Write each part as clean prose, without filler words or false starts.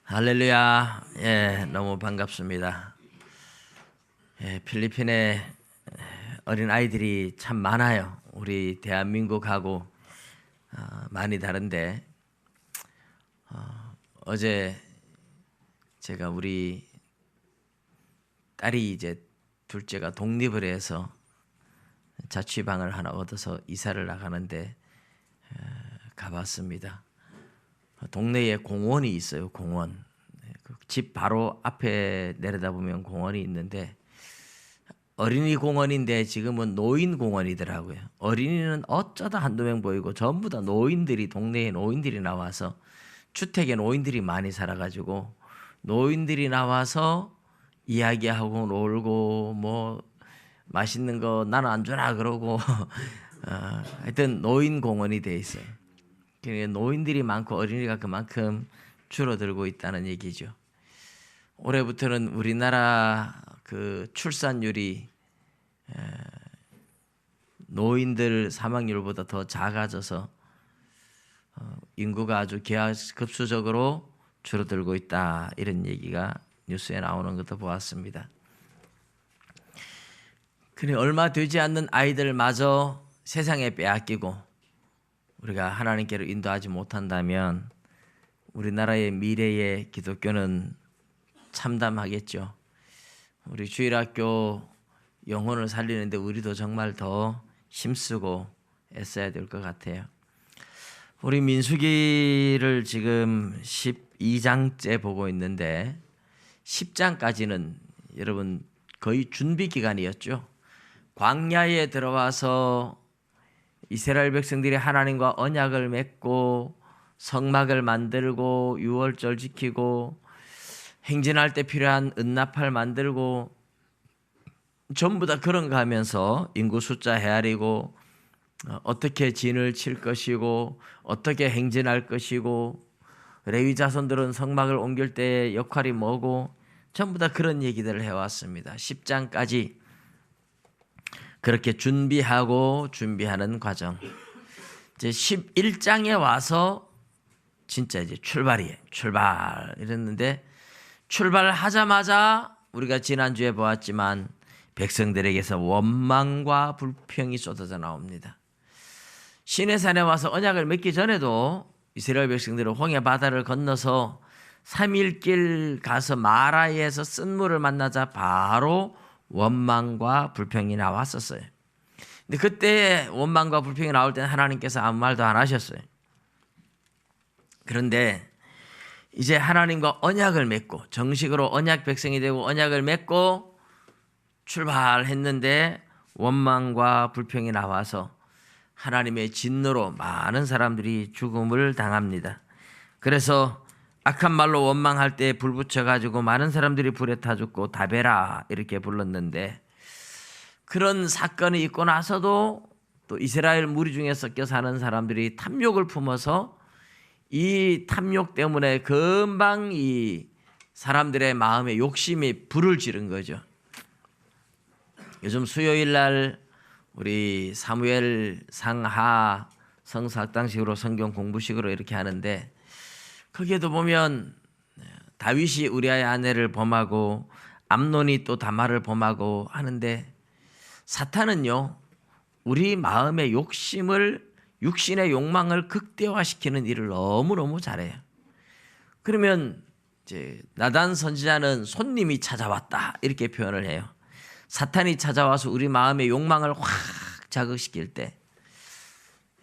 할렐루야. 너무 반갑습니다. 필리핀에 어린 아이들이 참 많아요. 우리 대한민국하고 많이 다른데 어제 제가 우리 딸이 이제 둘째가 독립을 해서 자취방을 하나 얻어서 이사를 나가는데 가봤습니다. 동네에 공원이 있어요. 공원. 집 바로 앞에 내려다보면 공원이 있는데 어린이 공원인데 지금은 노인 공원이더라고요. 어린이는 어쩌다 한두 명 보이고 전부 다 노인들이, 동네에 노인들이 나와서, 주택에 노인들이 많이 살아가지고 노인들이 나와서 이야기하고 놀고 뭐 맛있는 거 나는 안 주나 그러고 하여튼 노인 공원이 돼 있어요. 노인들이 많고 어린이가 그만큼 줄어들고 있다는 얘기죠. 올해부터는 우리나라 그 출산율이 노인들 사망률보다 더 작아져서 인구가 아주 기하급수적으로 줄어들고 있다, 이런 얘기가 뉴스에 나오는 것도 보았습니다. 그래, 얼마 되지 않는 아이들마저 세상에 빼앗기고 우리가 하나님께로 인도하지 못한다면 우리나라의 미래의 기독교는 참담하겠죠. 우리 주일학교 영혼을 살리는데 우리도 정말 더 힘쓰고 애써야 될 것 같아요. 우리 민수기를 지금 12장째 보고 있는데 10장까지는 여러분 거의 준비 기간이었죠. 광야에 들어와서 이스라엘 백성들이 하나님과 언약을 맺고 성막을 만들고 유월절 지키고 행진할 때 필요한 은나팔 만들고 전부 다 그런 거 하면서 인구 숫자 헤아리고 어떻게 진을 칠 것이고 어떻게 행진할 것이고 레위 자손들은 성막을 옮길 때 역할이 뭐고 전부 다 그런 얘기들을 해왔습니다. 10장까지 그렇게 준비하는 과정. 이제 11장에 와서 진짜 이제 출발 이랬는데, 출발하자마자 우리가 지난주에 보았지만 백성들에게서 원망과 불평이 쏟아져 나옵니다. 시내산에 와서 언약을 맺기 전에도 이스라엘 백성들은 홍해 바다를 건너서 3일 길 가서 마라에서 쓴 물을 만나자 바로 원망과 불평이 나왔었어요. 근데 그때 원망과 불평이 나올 때는 하나님께서 아무 말도 안 하셨어요. 그런데 이제 하나님과 언약을 맺고 정식으로 언약 백성이 되고 언약을 맺고 출발했는데 원망과 불평이 나와서 하나님의 진노로 많은 사람들이 죽음을 당합니다. 그래서 악한 말로 원망할 때 불 붙여가지고 많은 사람들이 불에 타 죽고 다베라 이렇게 불렀는데, 그런 사건이 있고 나서도 또 이스라엘 무리 중에 섞여 사는 사람들이 탐욕을 품어서 이 탐욕 때문에 금방 이 사람들의 마음에 욕심이 불을 지른 거죠. 요즘 수요일 날 우리 사무엘 상하 성사학당식으로 성경 공부식으로 이렇게 하는데, 거기에도 보면 다윗이 우리아의 아내를 범하고 암논이 또 다말을 범하고 하는데, 사탄은요 우리 마음의 욕심을, 육신의 욕망을 극대화시키는 일을 너무너무 잘해요. 그러면 이제 나단 선지자는 손님이 찾아왔다 이렇게 표현을 해요. 사탄이 찾아와서 우리 마음의 욕망을 확 자극시킬 때,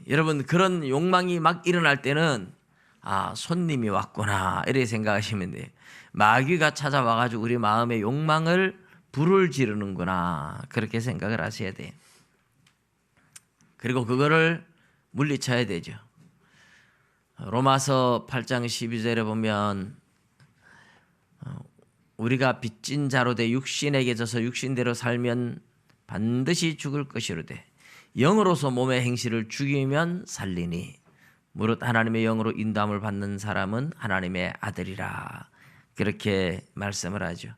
여러분 그런 욕망이 막 일어날 때는 손님이 왔구나 이렇게 생각하시면 돼요. 마귀가 찾아와가지고 우리 마음의 욕망을 불을 지르는구나, 그렇게 생각을 하셔야 돼요. 그리고 그거를 물리쳐야 되죠. 로마서 8장 12절에 보면 우리가 빚진 자로 돼 육신에게 져서 육신대로 살면 반드시 죽을 것이로되 영으로서 몸의 행실을 죽이면 살리니 무릇 하나님의 영으로 인도함을 받는 사람은 하나님의 아들이라, 그렇게 말씀을 하죠.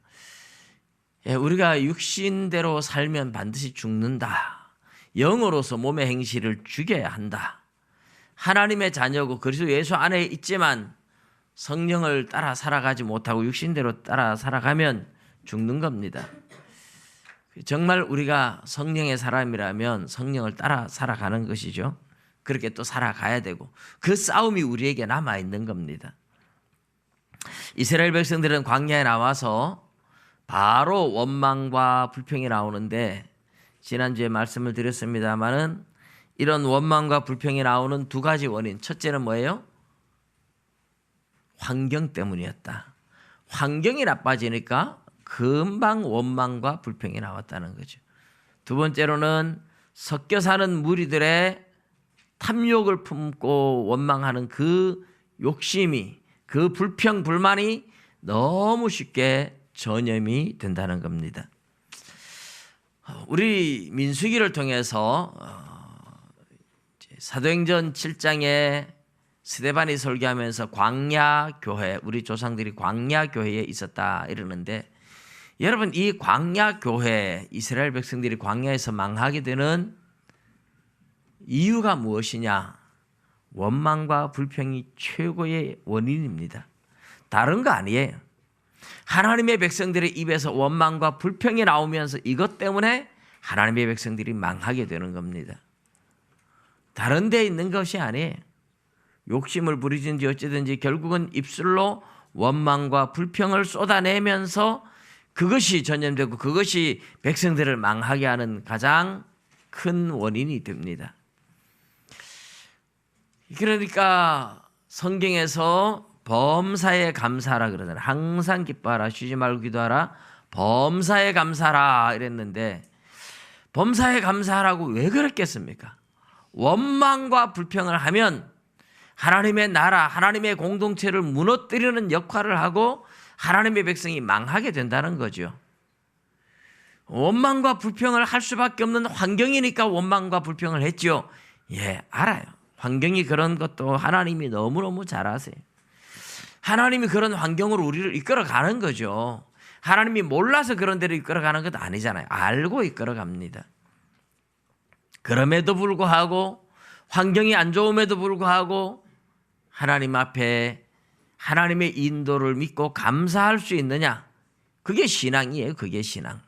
우리가 육신대로 살면 반드시 죽는다. 영으로서 몸의 행실을 죽여야 한다. 하나님의 자녀고 그리스도 예수 안에 있지만 성령을 따라 살아가지 못하고 육신대로 따라 살아가면 죽는 겁니다. 정말 우리가 성령의 사람이라면 성령을 따라 살아가는 것이죠. 그렇게 또 살아가야 되고 그 싸움이 우리에게 남아있는 겁니다. 이스라엘 백성들은 광야에 나와서 바로 원망과 불평이 나오는데 지난주에 말씀을 드렸습니다마는 이런 원망과 불평이 나오는 두 가지 원인. 첫째는 뭐예요? 환경 때문이었다. 환경이 나빠지니까 금방 원망과 불평이 나왔다는 거죠. 두 번째로는 섞여 사는 무리들의 탐욕을 품고 원망하는 그 욕심이, 그 불평, 불만이 너무 쉽게 전염이 된다는 겁니다. 우리 민수기를 통해서 사도행전 7장에 스데반이 설교하면서 광야교회, 우리 조상들이 광야교회에 있었다 이러는데, 여러분 이 광야교회, 이스라엘 백성들이 광야에서 망하게 되는 이유가 무엇이냐? 원망과 불평이 최고의 원인입니다. 다른 거 아니에요. 하나님의 백성들의 입에서 원망과 불평이 나오면서 이것 때문에 하나님의 백성들이 망하게 되는 겁니다. 다른 데 있는 것이 아니에요. 욕심을 부리든지 어찌든지 결국은 입술로 원망과 불평을 쏟아내면서 그것이 전염되고 그것이 백성들을 망하게 하는 가장 큰 원인이 됩니다. 그러니까 성경에서 범사에 감사하라 그러잖아요. 항상 기뻐하라, 쉬지 말고 기도하라, 범사에 감사하라 이랬는데 범사에 감사하라고 왜 그랬겠습니까? 원망과 불평을 하면 하나님의 나라, 하나님의 공동체를 무너뜨리는 역할을 하고 하나님의 백성이 망하게 된다는 거죠. 원망과 불평을 할 수밖에 없는 환경이니까 원망과 불평을 했죠. 예, 알아요. 환경이 그런 것도 하나님이 너무너무 잘 아세요. 하나님이 그런 환경으로 우리를 이끌어가는 거죠. 하나님이 몰라서 그런 데로 이끌어가는 것도 아니잖아요. 알고 이끌어갑니다. 그럼에도 불구하고 환경이 안 좋음에도 불구하고 하나님 앞에 하나님의 인도를 믿고 감사할 수 있느냐? 그게 신앙이에요. 그게 신앙.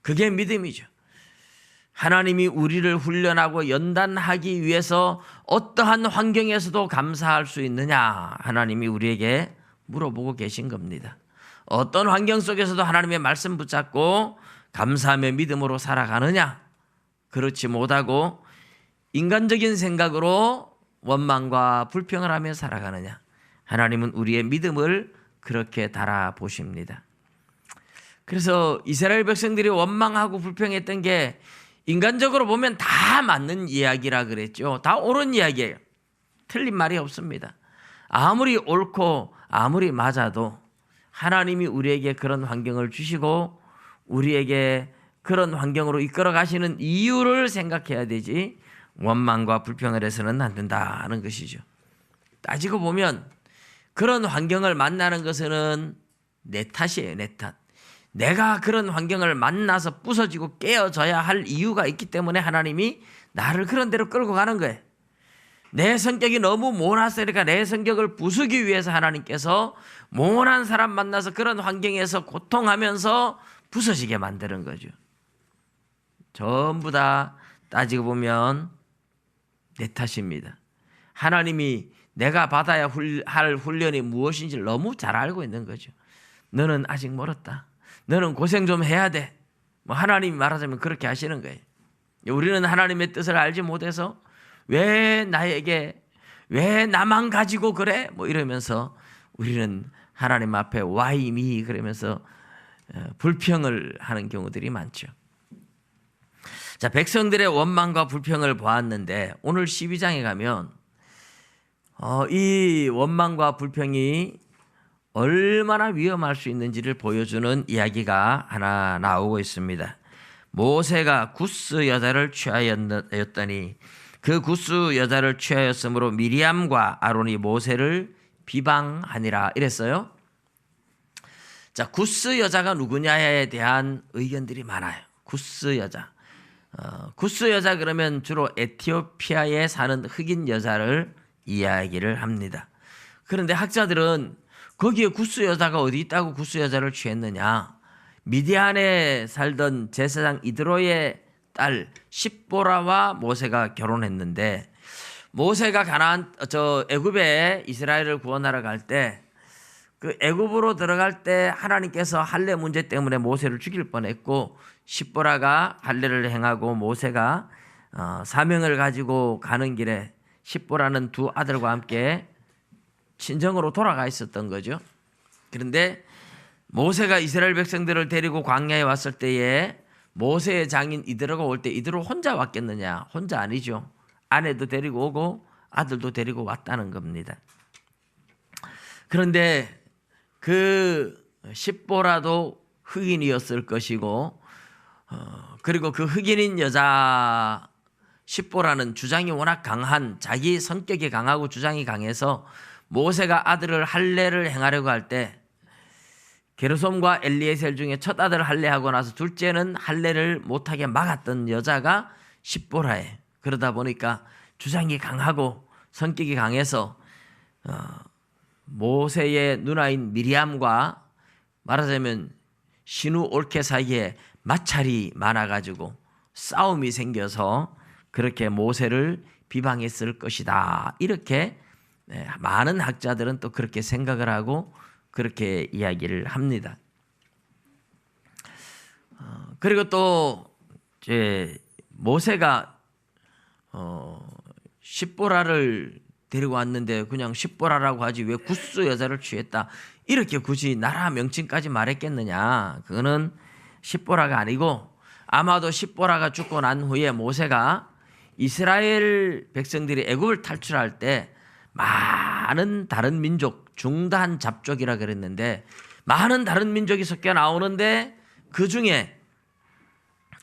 그게 믿음이죠. 하나님이 우리를 훈련하고 연단하기 위해서 어떠한 환경에서도 감사할 수 있느냐? 하나님이 우리에게 물어보고 계신 겁니다. 어떤 환경 속에서도 하나님의 말씀 붙잡고 감사하며 믿음으로 살아가느냐? 그렇지 못하고 인간적인 생각으로 원망과 불평을 하며 살아가느냐? 하나님은 우리의 믿음을 그렇게 달아보십니다. 그래서 이스라엘 백성들이 원망하고 불평했던 게 인간적으로 보면 다 맞는 이야기라 그랬죠. 다 옳은 이야기예요. 틀린 말이 없습니다. 아무리 옳고 아무리 맞아도 하나님이 우리에게 그런 환경을 주시고 우리에게 그런 환경으로 이끌어 가시는 이유를 생각해야 되지 원망과 불평을 해서는 안 된다는 것이죠. 따지고 보면 그런 환경을 만나는 것은 내 탓이에요. 내 탓. 내가 그런 환경을 만나서 부서지고 깨어져야 할 이유가 있기 때문에 하나님이 나를 그런 데로 끌고 가는 거예요. 내 성격이 너무 모났으니까 내 성격을 부수기 위해서 하나님께서 모난 사람 만나서 그런 환경에서 고통하면서 부서지게 만드는 거죠. 전부 다 따지고 보면 내 탓입니다. 하나님이 내가 받아야 할 훈련이 무엇인지를 너무 잘 알고 있는 거죠. 너는 아직 멀었다. 너는 고생 좀 해야 돼. 뭐 하나님이 말하자면 그렇게 하시는 거예요. 우리는 하나님의 뜻을 알지 못해서 왜 나에게, 왜 나만 가지고 그래? 뭐 이러면서 우리는 하나님 앞에 Why me? 그러면서 불평을 하는 경우들이 많죠. 자, 백성들의 원망과 불평을 보았는데 오늘 12장에 가면 이 원망과 불평이 얼마나 위험할 수 있는지를 보여주는 이야기가 하나 나오고 있습니다. 모세가 구스 여자를 취하였더니 그 구스 여자를 취하였으므로 미리암과 아론이 모세를 비방하니라 이랬어요. 자, 구스 여자가 누구냐에 대한 의견들이 많아요. 구스 여자. 구스 여자 그러면 주로 에티오피아에 사는 흑인 여자를 이야기를 합니다. 그런데 학자들은 거기에 구스 여자가 어디 있다고 구스 여자를 취했느냐? 미디안에 살던 제사장 이드로의 딸 십보라와 모세가 결혼했는데, 모세가 애굽에 이스라엘을 구원하러 갈 때 그 애굽으로 들어갈 때 하나님께서 할례 문제 때문에 모세를 죽일 뻔했고, 십보라가 할례를 행하고 모세가 사명을 가지고 가는 길에 십보라는 두 아들과 함께 친정으로 돌아가 있었던 거죠. 그런데 모세가 이스라엘 백성들을 데리고 광야에 왔을 때에 모세의 장인 이드로가 올 때 이드로 혼자 왔겠느냐? 혼자 아니죠. 아내도 데리고 오고 아들도 데리고 왔다는 겁니다. 그런데 그 십보라도 흑인이었을 것이고, 그리고 그 흑인인 여자 십보라는 주장이 워낙 강한, 자기 성격이 강하고 주장이 강해서 모세가 아들을 할례를 행하려고 할 때 게르솜과 엘리에셀 중에 첫 아들 할례하고 나서 둘째는 할례를 못하게 막았던 여자가 십보라예요. 그러다 보니까 주장이 강하고 성격이 강해서 모세의 누나인 미리암과 말하자면 신우 올케 사이에 마찰이 많아가지고 싸움이 생겨서 그렇게 모세를 비방했을 것이다. 이렇게 많은 학자들은 또 그렇게 생각을 하고 그렇게 이야기를 합니다. 그리고 또 모세가 십보라를 데리고 왔는데 그냥 십보라라고 하지 왜 구스 여자를 취했다 이렇게 굳이 나라 명칭까지 말했겠느냐? 그거는 십보라가 아니고, 아마도 십보라가 죽고 난 후에 모세가 이스라엘 백성들이 애굽을 탈출할 때 많은 다른 민족, 중단 잡족이라 그랬는데 많은 다른 민족이 섞여 나오는데 그 중에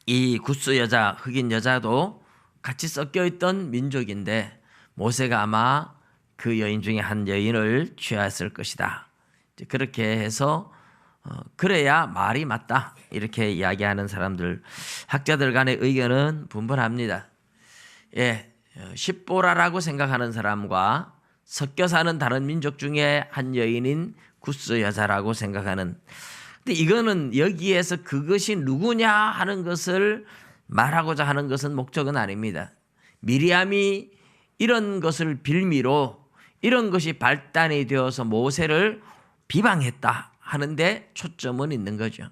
이 구스 여자, 흑인 여자도 같이 섞여 있던 민족인데 모세가 아마 그 여인 중에 한 여인을 취했을 것이다. 그렇게 해서 그래야 말이 맞다 이렇게 이야기하는 사람들, 학자들 간의 의견은 분분합니다. 십보라라고 생각하는 사람과 섞여 사는 다른 민족 중에 한 여인인 구스 여자라고 생각하는, 근데 이거는 여기에서 그것이 누구냐 하는 것을 말하고자 하는 것은 목적은 아닙니다. 미리암이 이런 것을 빌미로 이런 것이 발단이 되어서 모세를 비방했다 하는데 초점은 있는 거죠.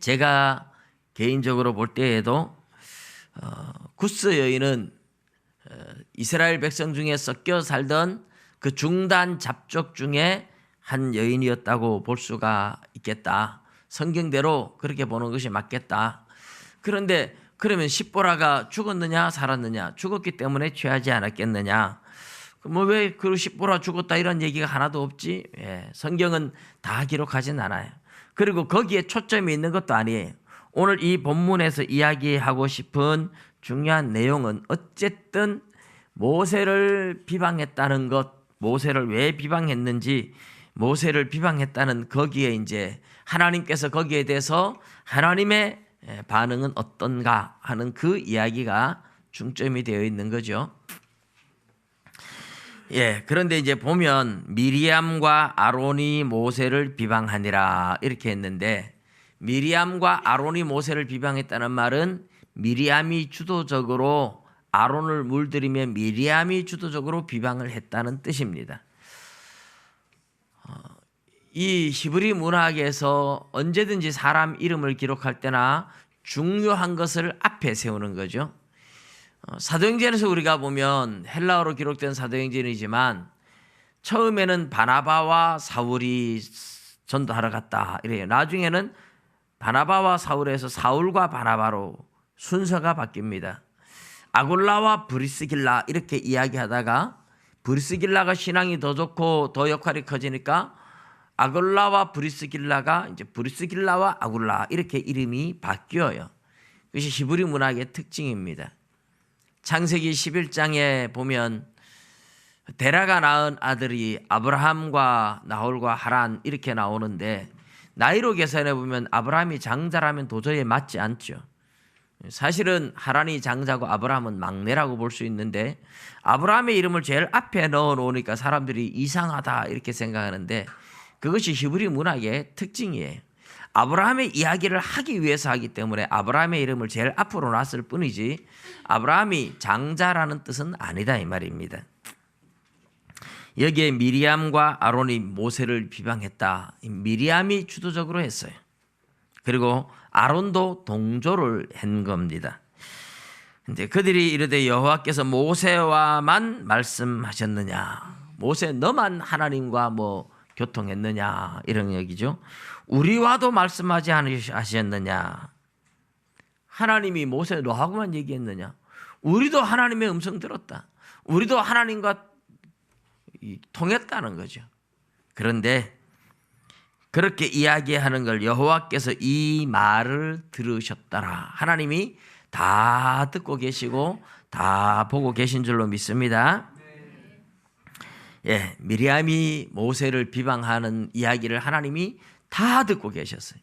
제가 개인적으로 볼 때에도 구스 여인은 이스라엘 백성 중에 섞여 살던 그 중단 잡족 중에 한 여인이었다고 볼 수가 있겠다. 성경대로 그렇게 보는 것이 맞겠다. 그런데 그러면 십보라가 죽었느냐 살았느냐? 죽었기 때문에 취하지 않았겠느냐? 왜 그 십보라 죽었다 이런 얘기가 하나도 없지? 성경은 다 기록하진 않아요. 그리고 거기에 초점이 있는 것도 아니에요. 오늘 이 본문에서 이야기하고 싶은 중요한 내용은 어쨌든 모세를 비방했다는 것, 모세를 왜 비방했는지, 모세를 비방했다는 거기에 이제 하나님께서 거기에 대해서 하나님의 반응은 어떤가 하는 그 이야기가 중점이 되어 있는 거죠. 그런데 이제 보면 미리암과 아론이 모세를 비방하니라 이렇게 했는데, 미리암과 아론이 모세를 비방했다는 말은 미리암이 주도적으로 아론을 물들이며 미리암이 주도적으로 비방을 했다는 뜻입니다. 이 히브리 문학에서 언제든지 사람 이름을 기록할 때나 중요한 것을 앞에 세우는 거죠. 사도행전에서 우리가 보면 헬라어로 기록된 사도행전이지만 처음에는 바나바와 사울이 전도하러 갔다 이래요. 나중에는 바나바와 사울에서 사울과 바나바로 순서가 바뀝니다. 아굴라와 브리스길라 이렇게 이야기하다가 브리스길라가 신앙이 더 좋고 더 역할이 커지니까 아굴라와 브리스길라가 이제 브리스길라와 아굴라 이렇게 이름이 바뀌어요. 그것이 히브리 문학의 특징입니다. 창세기 11장에 보면 데라가 낳은 아들이 아브라함과 나홀과 하란 이렇게 나오는데 나이로 계산해 보면 아브라함이 장자라면 도저히 맞지 않죠. 사실은 하란이 장자고 아브라함은 막내라고 볼 수 있는데 아브라함의 이름을 제일 앞에 넣어 놓으니까 사람들이 이상하다 이렇게 생각하는데 그것이 히브리 문학의 특징이에요. 아브라함의 이야기를 하기 위해서 하기 때문에 아브라함의 이름을 제일 앞으로 놨을 뿐이지 아브라함이 장자라는 뜻은 아니다 이 말입니다. 여기에 미리암과 아론이 모세를 비방했다. 미리암이 주도적으로 했어요. 그리고 아론도 동조를 한 겁니다. 근데 그들이 이르되 여호와께서 모세와만 말씀하셨느냐, 모세 너만 하나님과 뭐 교통했느냐 이런 얘기죠. 우리와도 말씀하지 않으셨느냐, 하나님이 모세 너하고만 얘기했느냐, 우리도 하나님의 음성 들었다, 우리도 하나님과 통했다는 거죠. 그런데 그렇게 이야기하는 걸 여호와께서 이 말을 들으셨더라. 하나님이 다 듣고 계시고 다 보고 계신 줄로 믿습니다. 예, 미리암이 모세를 비방하는 이야기를 하나님이 다 듣고 계셨어요.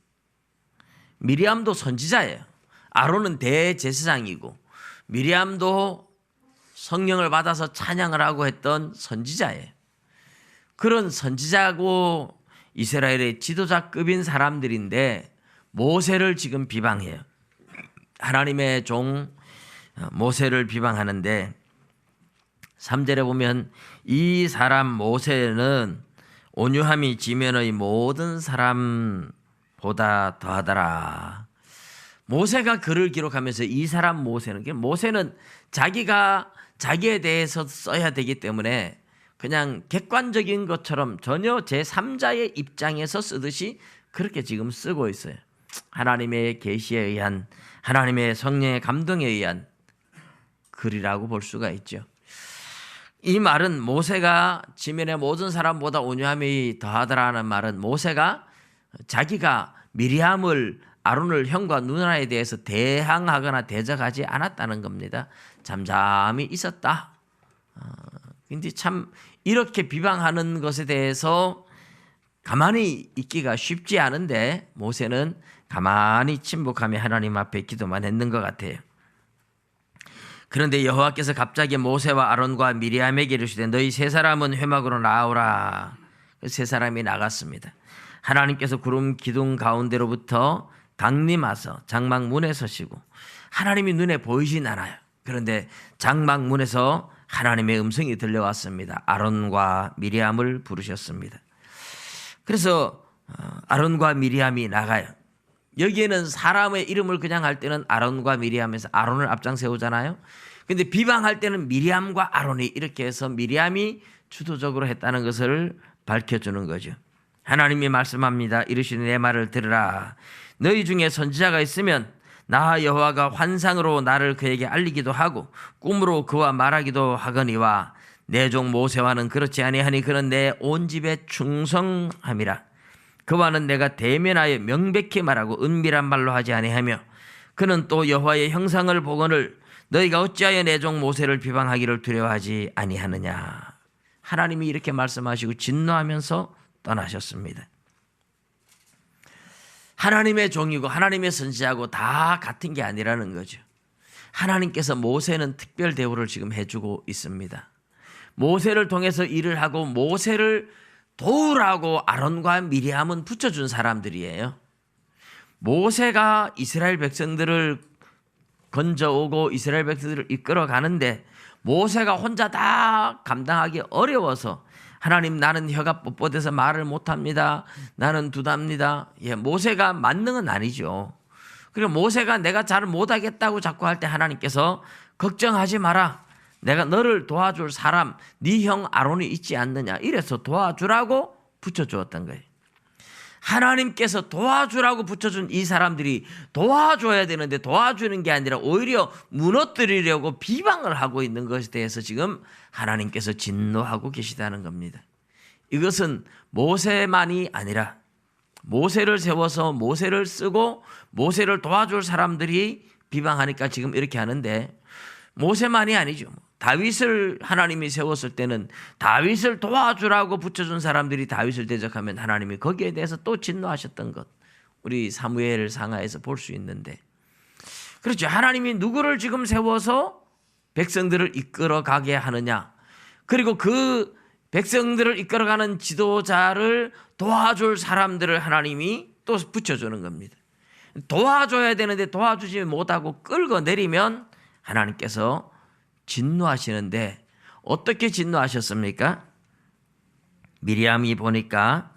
미리암도 선지자예요. 아론은 대제사장이고 미리암도 성령을 받아서 찬양을 하고 했던 선지자예요. 그런 선지자고 이스라엘의 지도자급인 사람들인데 모세를 지금 비방해요. 하나님의 종 모세를 비방하는데 3절에 보면 이 사람 모세는 온유함이 지면의 모든 사람보다 더하더라. 모세가 글을 기록하면서 이 사람 모세는 자기가 자기에 대해서 써야 되기 때문에 그냥 객관적인 것처럼 전혀 제3자의 입장에서 쓰듯이 그렇게 지금 쓰고 있어요. 하나님의 계시에 의한, 하나님의 성령의 감동에 의한 글이라고 볼 수가 있죠. 이 말은 모세가 지면의 모든 사람보다 온유함이 더하더라는 말은 모세가 자기가 미리암을 아론을 형과 누나에 대해서 대항하거나 대적하지 않았다는 겁니다. 잠잠히 있었다. 근데 참 이렇게 비방하는 것에 대해서 가만히 있기가 쉽지 않은데 모세는 가만히 침묵하며 하나님 앞에 기도만 했는 것 같아요. 그런데 여호와께서 갑자기 모세와 아론과 미리암에게 이르시되 너희 세 사람은 회막으로 나오라. 세 사람이 나갔습니다. 하나님께서 구름 기둥 가운데로부터 강림하서 장막문에 서시고 하나님이 눈에 보이진 않아요. 그런데 장막문에서 하나님의 음성이 들려왔습니다. 아론과 미리암을 부르셨습니다. 그래서 아론과 미리암이 나가요. 여기에는 사람의 이름을 그냥 할 때는 아론과 미리암에서 아론을 앞장 세우잖아요. 근데 비방할 때는 미리암과 아론이 이렇게 해서 미리암이 주도적으로 했다는 것을 밝혀주는 거죠. 하나님이 말씀합니다. 이르시니 내 말을 들으라. 너희 중에 선지자가 있으면 나 여호와가 환상으로 나를 그에게 알리기도 하고 꿈으로 그와 말하기도 하거니와 내 종 모세와는 그렇지 아니하니 그는 내 온 집에 충성함이라. 그와는 내가 대면하여 명백히 말하고 은밀한 말로 하지 아니하며 그는 또 여호와의 형상을 보거늘 너희가 어찌하여 내 종 모세를 비방하기를 두려워하지 아니하느냐. 하나님이 이렇게 말씀하시고 진노하면서 떠나셨습니다. 하나님의 종이고 하나님의 선지자고 다 같은 게 아니라는 거죠. 하나님께서 모세는 특별 대우를 지금 해주고 있습니다. 모세를 통해서 일을 하고 모세를 도우라고 아론과 미리암은 붙여준 사람들이에요. 모세가 이스라엘 백성들을 건져오고 이스라엘 백성들을 이끌어 가는데 모세가 혼자 다 감당하기 어려워서 하나님 나는 혀가 뻣뻣해서 말을 못합니다. 나는 두답니다. 예, 모세가 만능은 아니죠. 그리고 모세가 내가 잘 못하겠다고 자꾸 할 때 하나님께서 걱정하지 마라. 내가 너를 도와줄 사람 네 형 아론이 있지 않느냐. 이래서 도와주라고 붙여주었던 거예요. 하나님께서 도와주라고 붙여준 이 사람들이 도와줘야 되는데 도와주는 게 아니라 오히려 무너뜨리려고 비방을 하고 있는 것에 대해서 지금 하나님께서 진노하고 계시다는 겁니다. 이것은 모세만이 아니라 모세를 세워서 모세를 쓰고 모세를 도와줄 사람들이 비방하니까 지금 이렇게 하는데 모세만이 아니죠. 다윗을 하나님이 세웠을 때는 다윗을 도와주라고 붙여준 사람들이 다윗을 대적하면 하나님이 거기에 대해서 또 진노하셨던 것 우리 사무엘 상하에서 볼 수 있는데 그렇죠. 하나님이 누구를 지금 세워서 백성들을 이끌어가게 하느냐. 그리고 그 백성들을 이끌어가는 지도자를 도와줄 사람들을 하나님이 또 붙여주는 겁니다. 도와줘야 되는데 도와주지 못하고 끌고 내리면 하나님께서 진노하시는데 어떻게 진노하셨습니까? 미리암이 보니까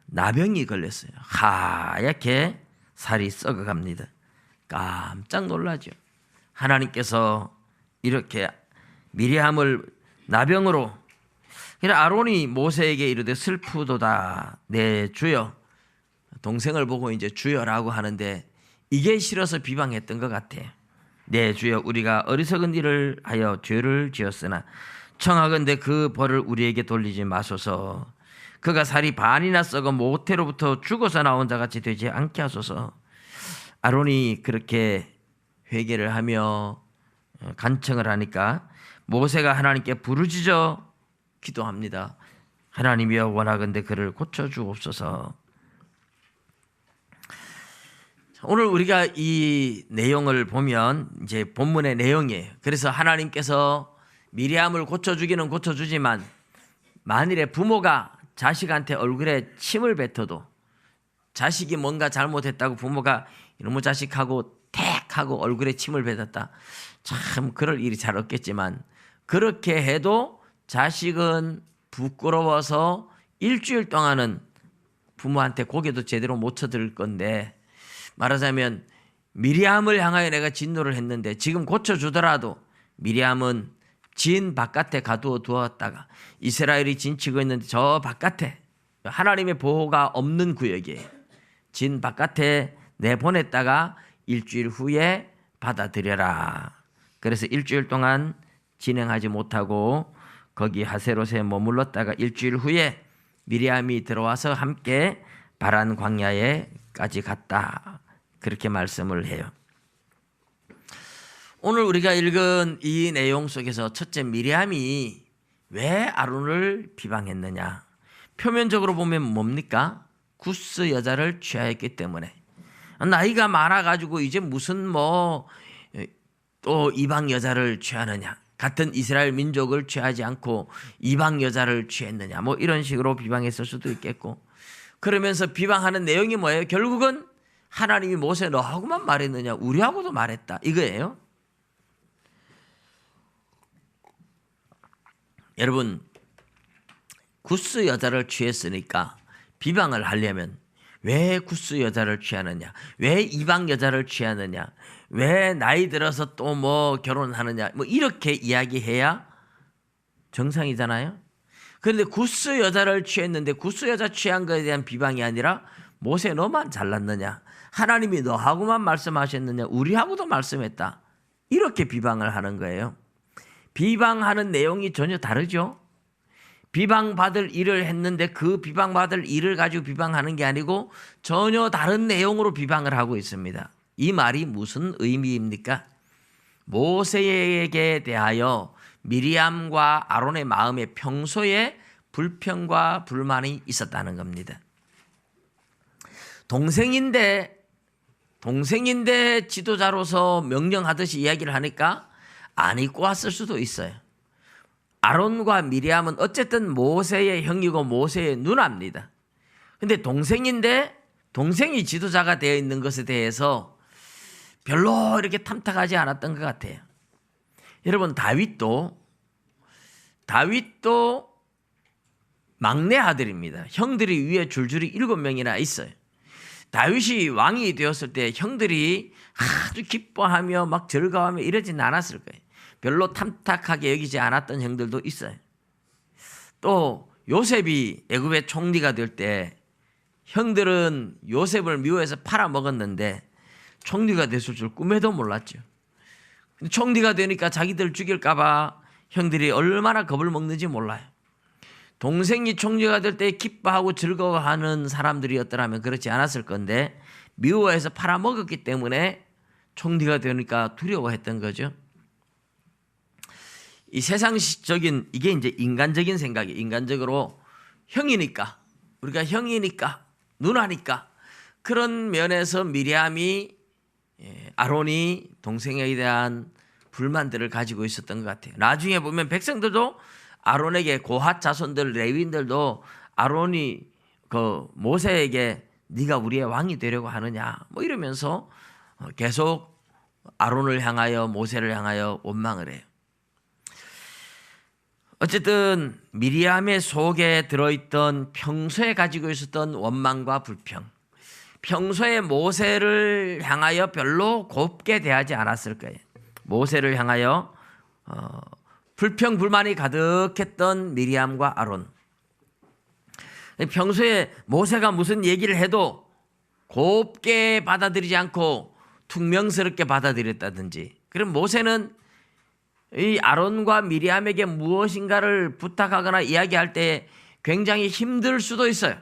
나병이 걸렸어요. 하얗게 살이 썩어갑니다. 깜짝 놀라죠. 하나님께서 이렇게 미리암을 나병으로, 그래서 아론이 모세에게 이르되 슬프도다 내 주여, 동생을 보고 이제 주여라고 하는데 이게 싫어서 비방했던 것 같아요. 내 주여, 우리가 어리석은 일을 하여 죄를 지었으나 청하건대 그 벌을 우리에게 돌리지 마소서. 그가 살이 반이나 썩어 모태로부터 죽어서 나온 자 같이 되지 않게 하소서. 아론이 그렇게 회개를 하며 간청을 하니까 모세가 하나님께 부르짖어 기도합니다. 하나님이여, 원하건대 그를 고쳐주옵소서. 오늘 우리가 이 내용을 보면 이제 본문의 내용이에요. 그래서 하나님께서 미리암을 고쳐주기는 고쳐주지만 만일에 부모가 자식한테 얼굴에 침을 뱉어도, 자식이 뭔가 잘못했다고 부모가 이놈의 자식하고 택 하고 얼굴에 침을 뱉었다, 참 그럴 일이 잘 없겠지만 그렇게 해도 자식은 부끄러워서 일주일 동안은 부모한테 고개도 제대로 못 쳐들 건데, 말하자면 미리암을 향하여 내가 진노를 했는데 지금 고쳐주더라도 미리암은 진 바깥에 가두어 두었다가 이스라엘이 진치고 있는데 저 바깥에, 하나님의 보호가 없는 구역이에요. 진 바깥에 내보냈다가 일주일 후에 받아들여라. 그래서 일주일 동안 진행하지 못하고 거기 하세롯에 머물렀다가 일주일 후에 미리암이 들어와서 함께 바란 광야에까지 갔다. 그렇게 말씀을 해요. 오늘 우리가 읽은 이 내용 속에서 첫째, 미리암이 왜 아론을 비방했느냐. 표면적으로 보면 뭡니까? 구스 여자를 취하였기 때문에. 나이가 많아가지고 이제 무슨 또 이방 여자를 취하느냐, 같은 이스라엘 민족을 취하지 않고 이방 여자를 취했느냐, 이런 식으로 비방했을 수도 있겠고, 그러면서 비방하는 내용이 뭐예요? 결국은 하나님이 모세 너하고만 말했느냐, 우리하고도 말했다, 이거예요. 여러분, 구스 여자를 취했으니까 비방을 하려면 왜 구스 여자를 취하느냐, 왜 이방 여자를 취하느냐, 왜 나이 들어서 또 결혼하느냐, 이렇게 이야기해야 정상이잖아요. 그런데 구스 여자를 취했는데 구스 여자 취한 것에 대한 비방이 아니라 모세 너만 잘났느냐, 하나님이 너하고만 말씀하셨느냐, 우리하고도 말씀했다, 이렇게 비방을 하는 거예요. 비방하는 내용이 전혀 다르죠. 비방받을 일을 했는데 그 비방받을 일을 가지고 비방하는 게 아니고 전혀 다른 내용으로 비방을 하고 있습니다. 이 말이 무슨 의미입니까? 모세에게 대하여 미리암과 아론의 마음에 평소에 불평과 불만이 있었다는 겁니다. 동생인데 지도자로서 명령하듯이 이야기를 하니까 안 입고 왔을 수도 있어요. 아론과 미리암은 어쨌든 모세의 형이고 모세의 누나입니다. 근데 동생인데 동생이 지도자가 되어 있는 것에 대해서 별로 이렇게 탐탁하지 않았던 것 같아요. 여러분, 다윗도 막내 아들입니다. 형들이 위에 줄줄이 7명이나 있어요. 다윗이 왕이 되었을 때 형들이 아주 기뻐하며 막 즐거워하며 이러진 않았을 거예요. 별로 탐탁하게 여기지 않았던 형들도 있어요. 또 요셉이 애굽의 총리가 될 때 형들은 요셉을 미워해서 팔아먹었는데 총리가 됐을 줄 꿈에도 몰랐죠. 총리가 되니까 자기들 죽일까 봐 형들이 얼마나 겁을 먹는지 몰라요. 동생이 총리가 될 때 기뻐하고 즐거워하는 사람들이었더라면 그렇지 않았을 건데 미워해서 팔아먹었기 때문에 총리가 되니까 두려워했던 거죠. 이 세상적인, 이게 이제 인간적인 생각이에요. 인간적으로 형이니까, 우리가 형이니까, 누나니까, 그런 면에서 미리암이 아론이 동생에 대한 불만들을 가지고 있었던 것 같아요. 나중에 보면 백성들도 아론에게, 고핫 자손들 레위인들도 아론이 그 모세에게 네가 우리의 왕이 되려고 하느냐 뭐 이러면서 계속 아론을 향하여, 모세를 향하여 원망을 해요. 어쨌든 미리암의 속에 들어있던, 평소에 가지고 있었던 원망과 불평, 평소에 모세를 향하여 별로 곱게 대하지 않았을 거예요. 모세를 향하여 불평 불만이 가득했던 미리암과 아론, 평소에 모세가 무슨 얘기를 해도 곱게 받아들이지 않고 퉁명스럽게 받아들였다든지, 그럼 모세는 이 아론과 미리암에게 무엇인가를 부탁하거나 이야기할 때 굉장히 힘들 수도 있어요.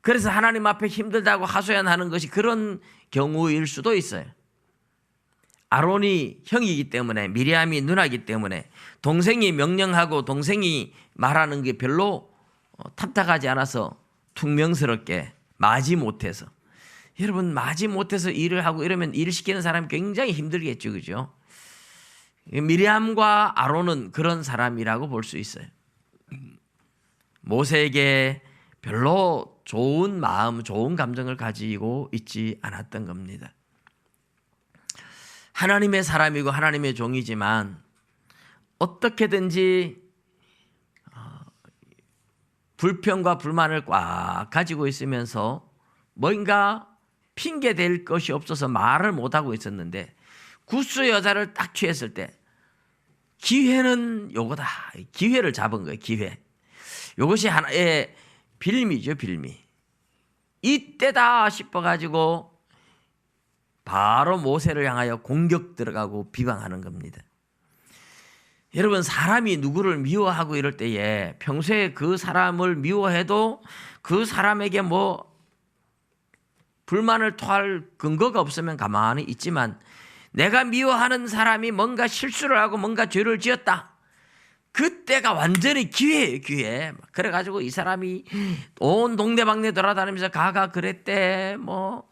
그래서 하나님 앞에 힘들다고 하소연하는 것이 그런 경우일 수도 있어요. 아론이 형이기 때문에, 미리암이 누나이기 때문에 동생이 명령하고 동생이 말하는 게 별로 탑탁하지 않아서 퉁명스럽게 마지못해서, 여러분 마지못해서 일을 하고 이러면 일 시키는 사람이 굉장히 힘들겠죠, 그죠? 미리암과 아론은 그런 사람이라고 볼 수 있어요. 모세에게 별로 좋은 마음, 좋은 감정을 가지고 있지 않았던 겁니다. 하나님의 사람이고 하나님의 종이지만 어떻게든지 불평과 불만을 꽉 가지고 있으면서 뭔가 핑계 댈 것이 없어서 말을 못하고 있었는데, 구스 여자를 딱 취했을 때 기회는 요거다, 기회를 잡은 거예요. 기회. 요것이 하나의 빌미죠, 빌미. 이때다 싶어가지고 바로 모세를 향하여 공격 들어가고 비방하는 겁니다. 여러분, 사람이 누구를 미워하고 이럴 때에 평소에 그 사람을 미워해도 그 사람에게 뭐 불만을 토할 근거가 없으면 가만히 있지만, 내가 미워하는 사람이 뭔가 실수를 하고 뭔가 죄를 지었다, 그때가 완전히 기회예요, 기회. 그래가지고 이 사람이 온 동네방네 돌아다니면서 가가 그랬대, 뭐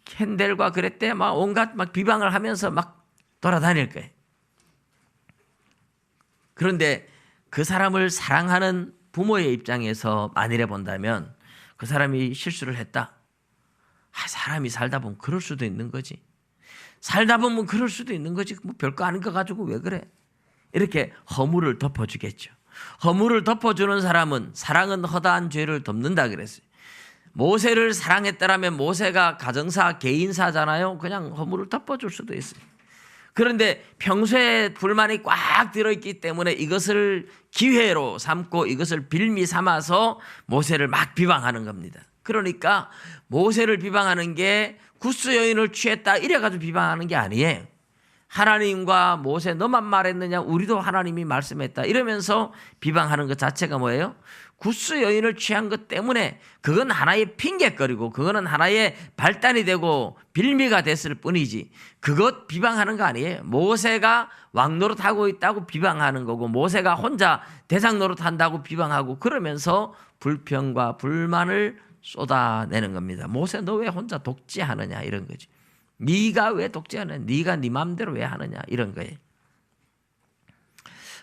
캔델과 그랬대, 막 온갖 막 비방을 하면서 막 돌아다닐 거예요. 그런데 그 사람을 사랑하는 부모의 입장에서 만일에 본다면, 그 사람이 실수를 했다, 사람이 살다 보면 그럴 수도 있는 거지. 살다 보면 그럴 수도 있는 거지. 뭐 별거 아닌 거 가지고 왜 그래? 이렇게 허물을 덮어주겠죠. 허물을 덮어주는 사람은, 사랑은 허다한 죄를 덮는다 그랬어요. 모세를 사랑했다라면 모세가 가정사, 개인사잖아요. 그냥 허물을 덮어줄 수도 있어요. 그런데 평소에 불만이 꽉 들어있기 때문에 이것을 기회로 삼고 이것을 빌미 삼아서 모세를 막 비방하는 겁니다. 그러니까 모세를 비방하는 게 구스 여인을 취했다 이래가지고 비방하는 게 아니에요. 하나님과 모세 너만 말했느냐, 우리도 하나님이 말씀했다 이러면서 비방하는 것 자체가 뭐예요? 구스 여인을 취한 것 때문에 그건 하나의 핑계거리고 그거는 하나의 발단이 되고 빌미가 됐을 뿐이지, 그것 비방하는 거 아니에요. 모세가 왕 노릇하고 있다고 비방하는 거고, 모세가 혼자 대장 노릇한다고 비방하고, 그러면서 불평과 불만을 쏟아내는 겁니다. 모세, 너 왜 혼자 독재하느냐 이런 거지. 네가 왜 독재하느냐, 네가 네 마음대로 왜 하느냐 이런 거예요.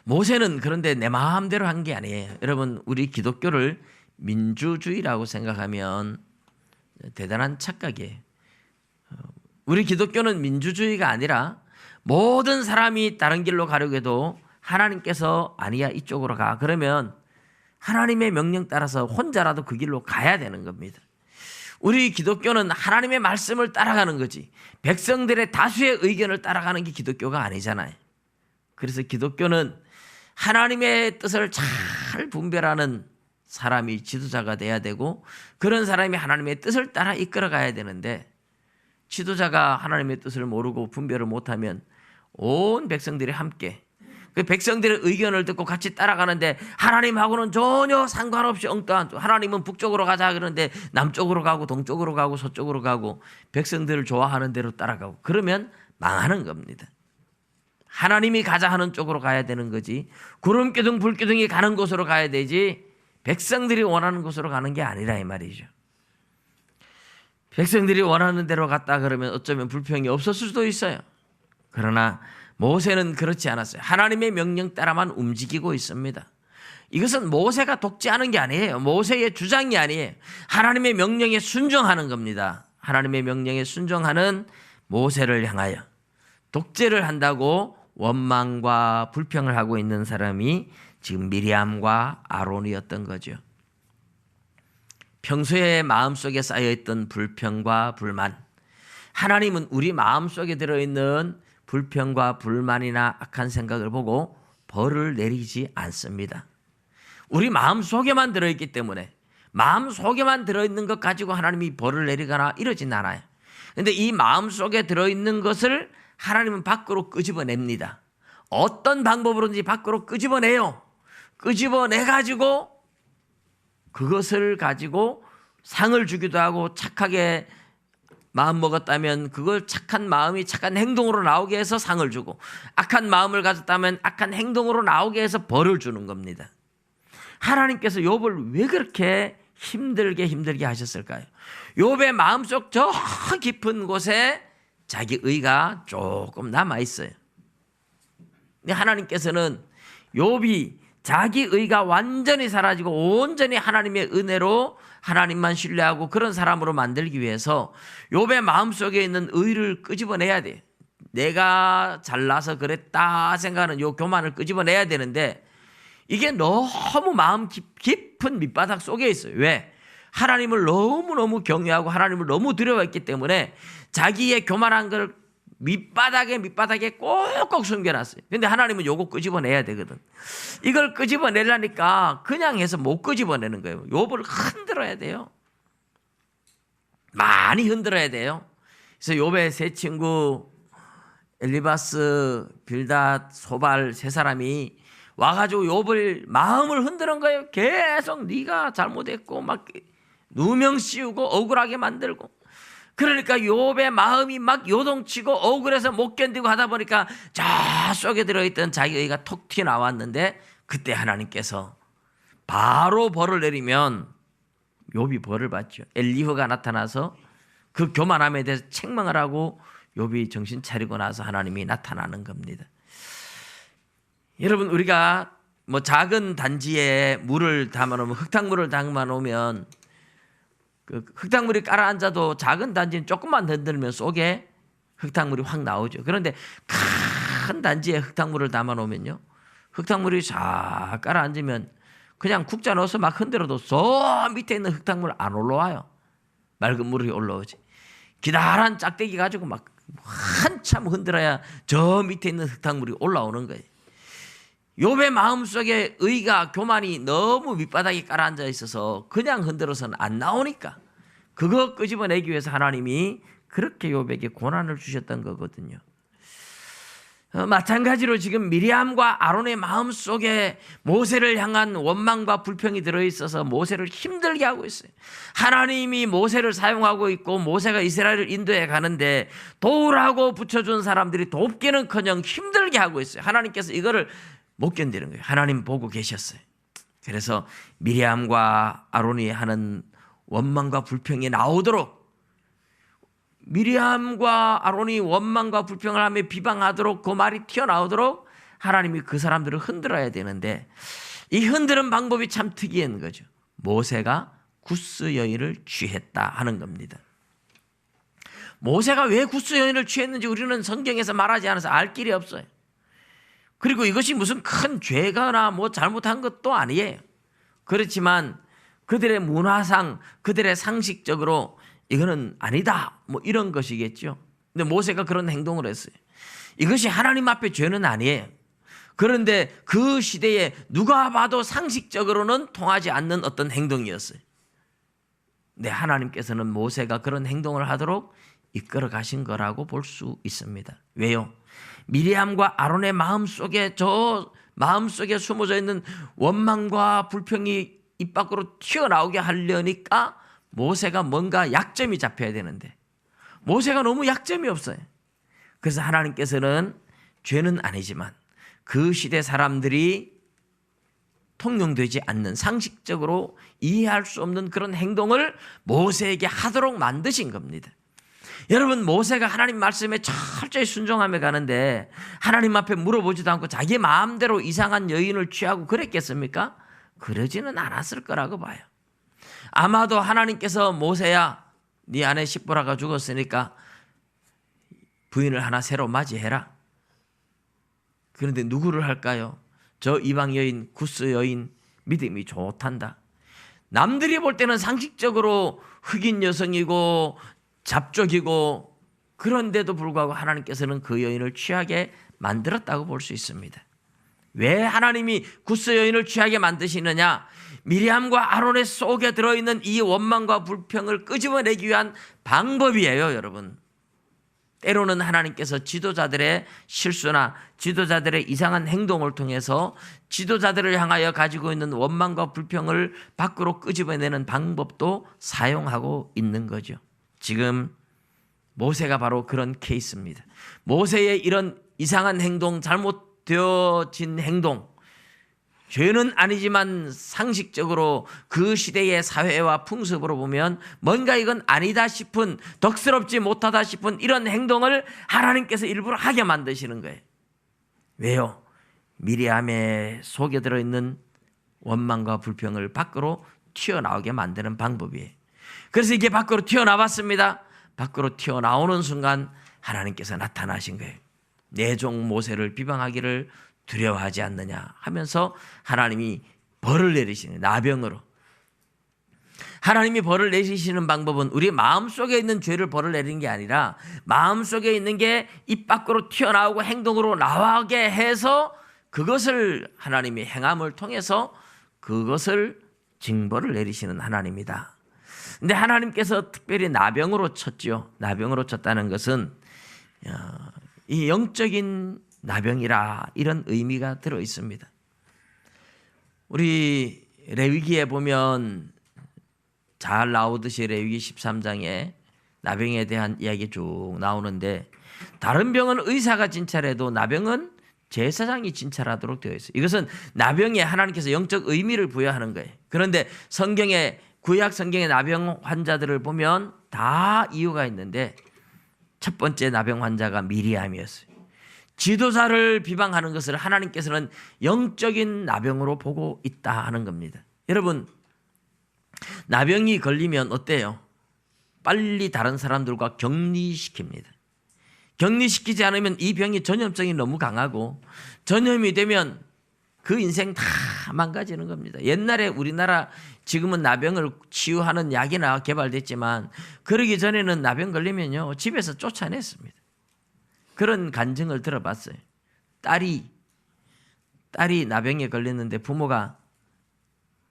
모세는 그런데 내 마음대로 한 게 아니에요. 여러분, 우리 기독교를 민주주의라고 생각하면 대단한 착각이에요. 우리 기독교는 민주주의가 아니라 모든 사람이 다른 길로 가려고 해도 하나님께서 아니야 이쪽으로 가, 그러면 하나님의 명령 따라서 혼자라도 그 길로 가야 되는 겁니다. 우리 기독교는 하나님의 말씀을 따라가는 거지, 백성들의 다수의 의견을 따라가는 게 기독교가 아니잖아요. 그래서 기독교는 하나님의 뜻을 잘 분별하는 사람이 지도자가 돼야 되고, 그런 사람이 하나님의 뜻을 따라 이끌어가야 되는데, 지도자가 하나님의 뜻을 모르고 분별을 못하면 온 백성들이 함께 그 백성들의 의견을 듣고 같이 따라가는데, 하나님하고는 전혀 상관없이 엉뚱한, 하나님은 북쪽으로 가자 그러는데 남쪽으로 가고 동쪽으로 가고 서쪽으로 가고 백성들을 좋아하는 대로 따라가고, 그러면 망하는 겁니다. 하나님이 가자 하는 쪽으로 가야 되는 거지, 구름기둥 불기둥이 가는 곳으로 가야 되지 백성들이 원하는 곳으로 가는 게 아니라 이 말이죠. 백성들이 원하는 대로 갔다 그러면 어쩌면 불평이 없었을 수도 있어요. 그러나 모세는 그렇지 않았어요. 하나님의 명령 따라만 움직이고 있습니다. 이것은 모세가 독재하는 게 아니에요. 모세의 주장이 아니에요. 하나님의 명령에 순종하는 겁니다. 하나님의 명령에 순종하는 모세를 향하여 독재를 한다고 원망과 불평을 하고 있는 사람이 지금 미리암과 아론이었던 거죠. 평소에 마음속에 쌓여있던 불평과 불만, 하나님은 우리 마음속에 들어있는 불평과 불만이나 악한 생각을 보고 벌을 내리지 않습니다. 우리 마음속에만 들어있기 때문에 마음속에만 들어있는 것 가지고 하나님이 벌을 내리거나 이러진 않아요. 그런데 이 마음속에 들어있는 것을 하나님은 밖으로 끄집어냅니다. 어떤 방법으로든지 밖으로 끄집어내요. 끄집어내가지고 그것을 가지고 상을 주기도 하고, 착하게 마음 먹었다면 그걸 착한 마음이 착한 행동으로 나오게 해서 상을 주고, 악한 마음을 가졌다면 악한 행동으로 나오게 해서 벌을 주는 겁니다. 하나님께서 욥을 왜 그렇게 힘들게 하셨을까요? 욥의 마음속 저 깊은 곳에 자기 의가 조금 남아 있어요. 근데 하나님께서는 욥이 자기 의가 완전히 사라지고 온전히 하나님의 은혜로 하나님만 신뢰하고 그런 사람으로 만들기 위해서 욥의 마음속에 있는 의를 끄집어내야 돼. 내가 잘나서 그랬다 생각하는 요 교만을 끄집어내야 되는데, 이게 너무 마음 깊은 밑바닥 속에 있어요. 왜? 하나님을 너무너무 경외하고 하나님을 너무 두려워했기 때문에 자기의 교만한 걸 밑바닥에 꼭꼭 숨겨놨어요. 근데 하나님은 요거 끄집어내야 되거든. 이걸 끄집어내려니까 그냥 해서 못 끄집어내는 거예요. 욥을 흔들어야 돼요. 많이 흔들어야 돼요. 그래서 욥의 세 친구 엘리바스, 빌닷, 소발 세 사람이 와가지고 욥을 마음을 흔드는 거예요. 계속 네가 잘못했고 막 누명 씌우고 억울하게 만들고. 그러니까 욥의 마음이 막 요동치고 억울해서 못 견디고 하다 보니까 저 속에 들어있던 자기 의가 톡 튀어나왔는데, 그때 하나님께서 바로 벌을 내리면 욥이 벌을 받죠. 엘리후가 나타나서 그 교만함에 대해서 책망을 하고 욥이 정신 차리고 나서 하나님이 나타나는 겁니다. 여러분, 우리가 뭐 작은 단지에 물을 담아놓으면, 흙탕물을 담아놓으면 그 흙탕물이 깔아앉아도 작은 단지는 조금만 흔들면 속에 흙탕물이 확 나오죠. 그런데 큰 단지에 흙탕물을 담아놓으면요, 흙탕물이 쫙 깔아앉으면 그냥 국자 넣어서 막 흔들어도 저 밑에 있는 흙탕물 안 올라와요. 맑은 물이 올라오지. 기다란 짝대기 가지고 막 한참 흔들어야 저 밑에 있는 흙탕물이 올라오는 거예요. 욥의 마음속에 의가, 교만이 너무 밑바닥에 깔아앉아 있어서 그냥 흔들어서는 안 나오니까 그거 끄집어내기 위해서 하나님이 그렇게 욥에게 고난을 주셨던 거거든요. 마찬가지로 지금 미리암과 아론의 마음속에 모세를 향한 원망과 불평이 들어있어서 모세를 힘들게 하고 있어요. 하나님이 모세를 사용하고 있고 모세가 이스라엘을 인도해 가는데 도우라고 붙여준 사람들이 돕기는커녕 힘들게 하고 있어요. 하나님께서 이거를 못 견디는 거예요. 하나님 보고 계셨어요. 그래서 미리암과 아론이 하는 원망과 불평이 나오도록, 미리암과 아론이 원망과 불평을 하며 비방하도록, 그 말이 튀어나오도록 하나님이 그 사람들을 흔들어야 되는데, 이 흔드는 방법이 참 특이한 거죠. 모세가 구스 여인을 취했다 하는 겁니다. 모세가 왜 구스 여인을 취했는지 우리는 성경에서 말하지 않아서 알 길이 없어요. 그리고 이것이 무슨 큰 죄거나 뭐 잘못한 것도 아니에요. 그렇지만 그들의 문화상, 그들의 상식적으로 이거는 아니다, 뭐 이런 것이겠죠. 근데 모세가 그런 행동을 했어요. 이것이 하나님 앞에 죄는 아니에요. 그런데 그 시대에 누가 봐도 상식적으로는 통하지 않는 어떤 행동이었어요. 근데 하나님께서는 모세가 그런 행동을 하도록 이끌어 가신 거라고 볼 수 있습니다. 왜요? 미리암과 아론의 마음속에, 저 마음속에 숨어져 있는 원망과 불평이 입 밖으로 튀어나오게 하려니까 모세가 뭔가 약점이 잡혀야 되는데 모세가 너무 약점이 없어요. 그래서 하나님께서는 죄는 아니지만 그 시대 사람들이 통용되지 않는, 상식적으로 이해할 수 없는 그런 행동을 모세에게 하도록 만드신 겁니다. 여러분, 모세가 하나님 말씀에 철저히 순종하며 가는데 하나님 앞에 물어보지도 않고 자기 마음대로 이상한 여인을 취하고 그랬겠습니까? 그러지는 않았을 거라고 봐요. 아마도 하나님께서 모세야, 네 아내 십보라가 죽었으니까 부인을 하나 새로 맞이해라. 그런데 누구를 할까요? 저 이방 여인, 구스 여인 믿음이 좋단다. 남들이 볼 때는 상식적으로 흑인 여성이고 잡족이고, 그런데도 불구하고 하나님께서는 그 여인을 취하게 만들었다고 볼 수 있습니다. 왜 하나님이 구스 여인을 취하게 만드시느냐? 미리암과 아론의 속에 들어있는 이 원망과 불평을 끄집어내기 위한 방법이에요, 여러분. 때로는 하나님께서 지도자들의 실수나 지도자들의 이상한 행동을 통해서 지도자들을 향하여 가지고 있는 원망과 불평을 밖으로 끄집어내는 방법도 사용하고 있는 거죠. 지금 모세가 바로 그런 케이스입니다. 모세의 이런 이상한 행동, 잘못되어진 행동, 죄는 아니지만 상식적으로 그 시대의 사회와 풍습으로 보면 뭔가 이건 아니다 싶은, 덕스럽지 못하다 싶은 이런 행동을 하나님께서 일부러 하게 만드시는 거예요. 왜요? 미리암의 속에 들어있는 원망과 불평을 밖으로 튀어나오게 만드는 방법이에요. 그래서 이게 밖으로 튀어나왔습니다. 밖으로 튀어나오는 순간 하나님께서 나타나신 거예요. 내 종 모세를 비방하기를 두려워하지 않느냐 하면서 하나님이 벌을 내리시는, 나병으로. 하나님이 벌을 내리시는 방법은 우리 마음속에 있는 죄를 벌을 내리는 게 아니라 마음속에 있는 게 입 밖으로 튀어나오고 행동으로 나오게 해서 그것을 하나님이 행함을 통해서 그것을 징벌을 내리시는 하나님이다. 근데 하나님께서 특별히 나병으로 쳤죠. 나병으로 쳤다는 것은 이 영적인 나병이라, 이런 의미가 들어 있습니다. 우리 레위기에 보면 잘 나오듯이 레위기 13장에 나병에 대한 이야기 쭉 나오는데, 다른 병은 의사가 진찰해도 나병은 제사장이 진찰하도록 되어 있어요. 이것은 나병에 하나님께서 영적 의미를 부여하는 거예요. 그런데 성경에, 구약 성경의 나병 환자들을 보면 다 이유가 있는데, 첫 번째 나병 환자가 미리암이었어요. 지도자를 비방하는 것을 하나님께서는 영적인 나병으로 보고 있다 하는 겁니다. 여러분, 나병이 걸리면 어때요? 빨리 다른 사람들과 격리시킵니다. 격리시키지 않으면 이 병이 전염성이 너무 강하고, 전염이 되면 그 인생 다 망가지는 겁니다. 옛날에 우리나라, 지금은 나병을 치유하는 약이나 개발됐지만 그러기 전에는 나병 걸리면요 집에서 쫓아냈습니다. 그런 간증을 들어봤어요. 딸이 나병에 걸렸는데 부모가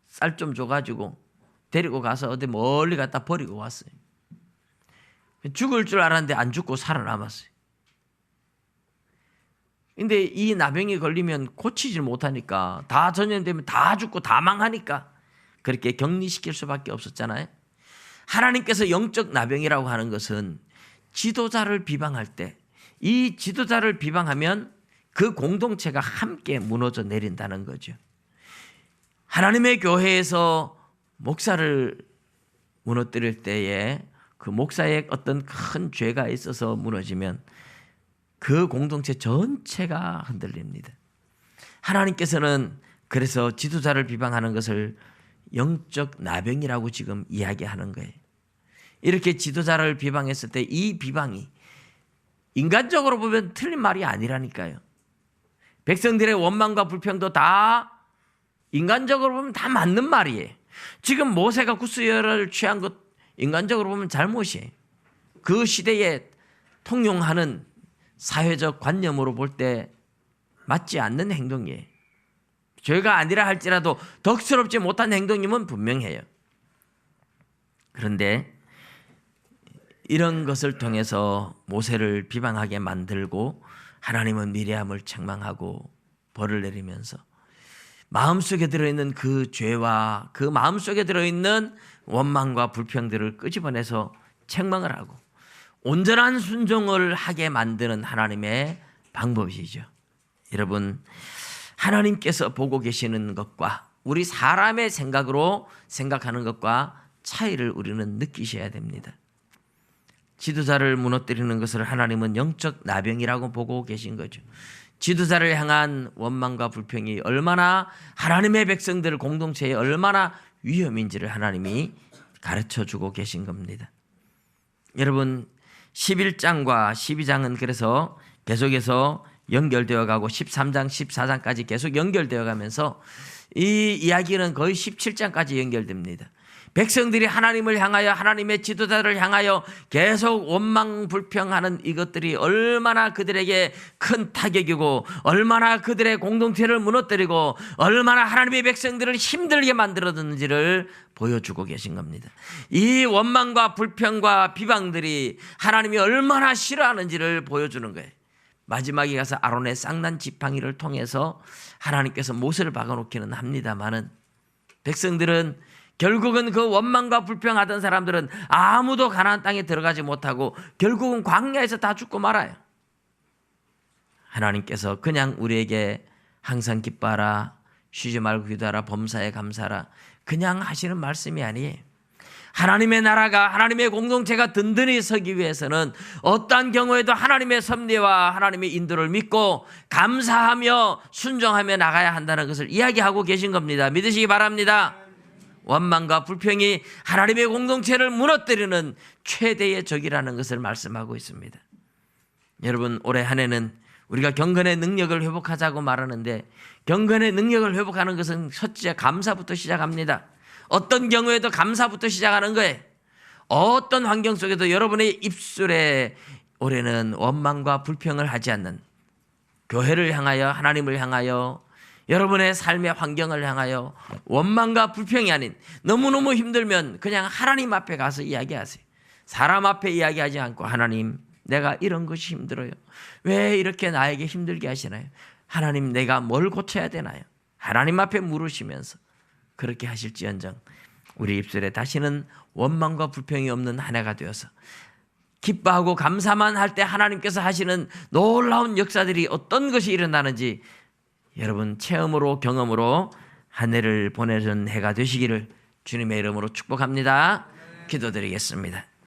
쌀 좀 줘가지고 데리고 가서 어디 멀리 갖다 버리고 왔어요. 죽을 줄 알았는데 안 죽고 살아남았어요. 근데 이 나병에 걸리면 고치질 못하니까, 다 전염되면 다 죽고 다 망하니까 그렇게 격리시킬 수밖에 없었잖아요. 하나님께서 영적 나병이라고 하는 것은 지도자를 비방할 때, 이 지도자를 비방하면 그 공동체가 함께 무너져 내린다는 거죠. 하나님의 교회에서 목사를 무너뜨릴 때에 그 목사의 어떤 큰 죄가 있어서 무너지면 그 공동체 전체가 흔들립니다. 하나님께서는 그래서 지도자를 비방하는 것을 영적 나병이라고 지금 이야기하는 거예요. 이렇게 지도자를 비방했을 때 이 비방이 인간적으로 보면 틀린 말이 아니라니까요. 백성들의 원망과 불평도 다 인간적으로 보면 다 맞는 말이에요. 지금 모세가 구스여를 취한 것 인간적으로 보면 잘못이에요. 그 시대에 통용하는 사회적 관념으로 볼 때 맞지 않는 행동이에요. 죄가 아니라 할지라도 덕스럽지 못한 행동임은 분명해요. 그런데 이런 것을 통해서 모세를 비방하게 만들고 하나님은 미리암을 책망하고 벌을 내리면서 마음속에 들어있는 그 죄와 그 마음속에 들어있는 원망과 불평들을 끄집어내서 책망을 하고 온전한 순종을 하게 만드는 하나님의 방법이죠. 여러분, 하나님께서 보고 계시는 것과 우리 사람의 생각으로 생각하는 것과 차이를 우리는 느끼셔야 됩니다. 지도자를 무너뜨리는 것을 하나님은 영적 나병이라고 보고 계신 거죠. 지도자를 향한 원망과 불평이 얼마나 하나님의 백성들 공동체에 얼마나 위험인지를 하나님이 가르쳐주고 계신 겁니다. 여러분 11장과 12장은 그래서 계속해서 연결되어 가고 13장 14장까지 계속 연결되어 가면서 이 이야기는 거의 17장까지 연결됩니다. 백성들이 하나님을 향하여 하나님의 지도자를 향하여 계속 원망 불평하는 이것들이 얼마나 그들에게 큰 타격이고 얼마나 그들의 공동체를 무너뜨리고 얼마나 하나님의 백성들을 힘들게 만들어뒀는지를 보여주고 계신 겁니다. 이 원망과 불평과 비방들이 하나님이 얼마나 싫어하는지를 보여주는 거예요. 마지막에 가서 아론의 쌍난 지팡이를 통해서 하나님께서 못을 박아놓기는 합니다만은 백성들은 결국은 그 원망과 불평하던 사람들은 아무도 가나안 땅에 들어가지 못하고 결국은 광야에서 다 죽고 말아요. 하나님께서 그냥 우리에게 항상 기뻐하라, 쉬지 말고 기도하라, 범사에 감사하라 그냥 하시는 말씀이 아니에요. 하나님의 나라가 하나님의 공동체가 든든히 서기 위해서는 어떠한 경우에도 하나님의 섭리와 하나님의 인도를 믿고 감사하며 순종하며 나가야 한다는 것을 이야기하고 계신 겁니다. 믿으시기 바랍니다. 원망과 불평이 하나님의 공동체를 무너뜨리는 최대의 적이라는 것을 말씀하고 있습니다. 여러분 올해 한 해는 우리가 경건의 능력을 회복하자고 말하는데 경건의 능력을 회복하는 것은 첫째 감사부터 시작합니다. 어떤 경우에도 감사부터 시작하는 거예요. 어떤 환경 속에도 여러분의 입술에 올해는 원망과 불평을 하지 않는 교회를 향하여 하나님을 향하여 여러분의 삶의 환경을 향하여 원망과 불평이 아닌 너무너무 힘들면 그냥 하나님 앞에 가서 이야기하세요. 사람 앞에 이야기하지 않고 하나님 내가 이런 것이 힘들어요. 왜 이렇게 나에게 힘들게 하시나요? 하나님 내가 뭘 고쳐야 되나요? 하나님 앞에 물으시면서 그렇게 하실지언정 우리 입술에 다시는 원망과 불평이 없는 한 해가 되어서 기뻐하고 감사만 할 때 하나님께서 하시는 놀라운 역사들이 어떤 것이 일어나는지 여러분 체험으로 경험으로 한 해를 보내는 해가 되시기를 주님의 이름으로 축복합니다. 기도드리겠습니다.